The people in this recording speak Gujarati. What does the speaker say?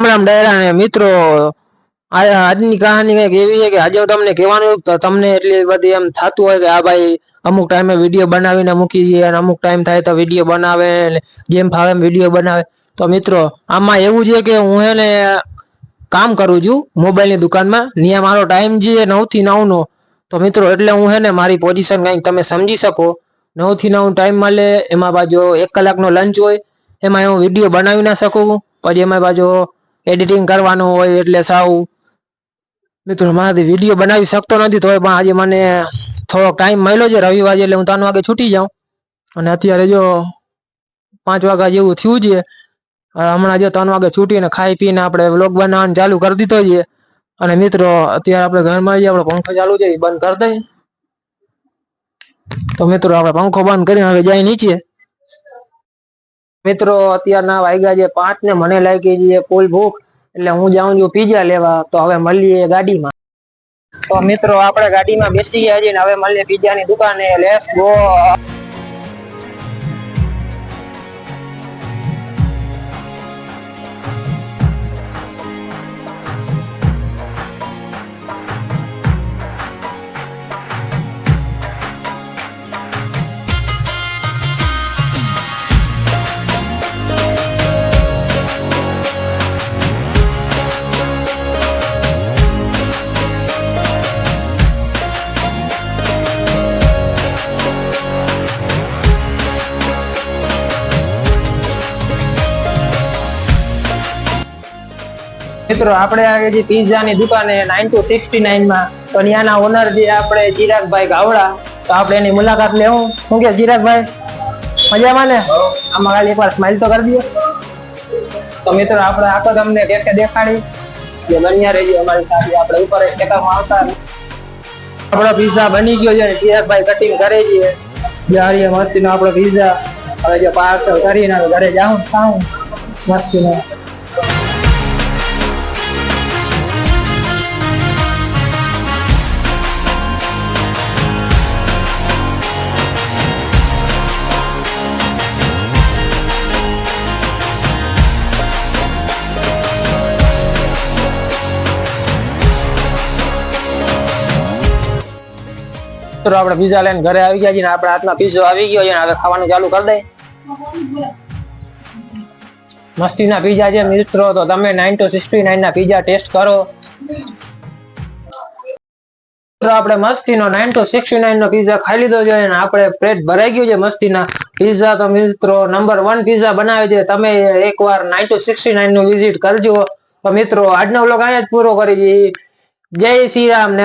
રામ ડાયરા ને મિત્રો, આજની કહાની કઈક એવી છે કે આજે તમને કહેવાનું તો તમને એટલી બધી એમ થતું હોય કે આ ભાઈ અમુક ટાઈમે વિડીયો બનાવીને મૂકી દે અને અમુક ટાઈમ થાય તો વિડીયો બનાવે, જેમ ફાવે એમ વિડીયો બનાવે. તો મિત્રો આમાં એવું છે કે હું એને કામ કરું છું મોબાઈલની દુકાનમાં, ત્યાં મારો ટાઈમ છે 9 થી 9 નો. તો મિત્રો એટલે હું હે ને મારી પોઝિશન કંઈક તમે સમજી શકો. 9 થી 9 ટાઈમ મળે, એમાં પાછો 1 કલાકનો લંચ હોય, એમાં હું વિડીયો બનાવી ના શકું. પછી એમાં પાછો એડિટિંગ કરવાનું હોય, એટલે સાવ મિત્રો મારાથી વિડીયો બનાવી શકતો નથી. તો પણ આજે મને થોડોક ટાઈમ મળ્યો છે રવિવાર, એટલે હું 3 વાગે છૂટી જાઉં. અને અત્યારે જો 5 વાગ્યા જેવું થયું છે. હમણાં જો 3 વાગે છૂટીને ખાઈ પીને આપણે વ્લોગ બનાવવાનું ચાલુ કરી દીધો છે. અને મિત્રો અત્યારે આપણે ઘરમાં જઈએ, આપણે પંખો ચાલુ છે એ બંધ કરી દઈએ. તો મિત્રો આપણે પંખો બંધ કરીને હવે જાય નીચે. મિત્રો અત્યારના વાગ્યા છે 5 ને મને લાગી છે ફૂલ ભૂખ, એટલે હું જાઉં છું પીઝા લેવા. તો હવે મળીએ ગાડીમાં. તો મિત્રો આપણે ગાડીમાં બેસી ગયા છીએ ને હવે મળીએ પીઝાની દુકાને. Let's go. મિત્રો આપણે આ જે પિઝાની દુકાને 9-69 માં, તો ત્યાંના ઓનર જે આપણે ચિરાગભાઈ ગાવડા, તો આપણે એની મુલાકાત લેવું. શું કે ચિરાગભાઈ, મજામાં ને? આમાં ખાલી એકવાર સ્માઈલ તો કરી દો. તો મિત્રો આપણે આખો તમને કેફે દેખાડી, જે બન્યા રહેજો અમારી સાથે. આપણે ઉપર એક ટેકામાં આવતા આપણો પિઝા બની ગયો છે અને ચિરાગભાઈ કટિંગ કરે છે. જારીએ મસ્તીનો આપણો પિઝા હવે જે પાર્સલ કરીને ઘરે જાઉં ખાઉં મસ્તીનો. આપણે પીઝા લઈને ઘરે આવી ગયા છીએ ને આપણા હાથમાં પીઝો આવી ગયો છે. હવે ખાવાનું ચાલુ કરી દઈએ. મસ્તીના પીઝા છે મિત્રો, તો તમે 9-69 ના પીઝા ટેસ્ટ કરો. આપણે મસ્તીનો 9-69 નો પીઝા ખાઈ લીધો છે અને આપણે પેટ ભરાઈ ગયું છે મસ્તીના પીઝા. તો મિત્રો નંબર 1 પીઝા બનાવે છે. તમે એકવાર 9-69 નું વિઝિટ કરજો. તો મિત્રો આજનો વ્લોગ અહીંયા જ પૂરો કરી દઈએ. જય શ્રી રામ ને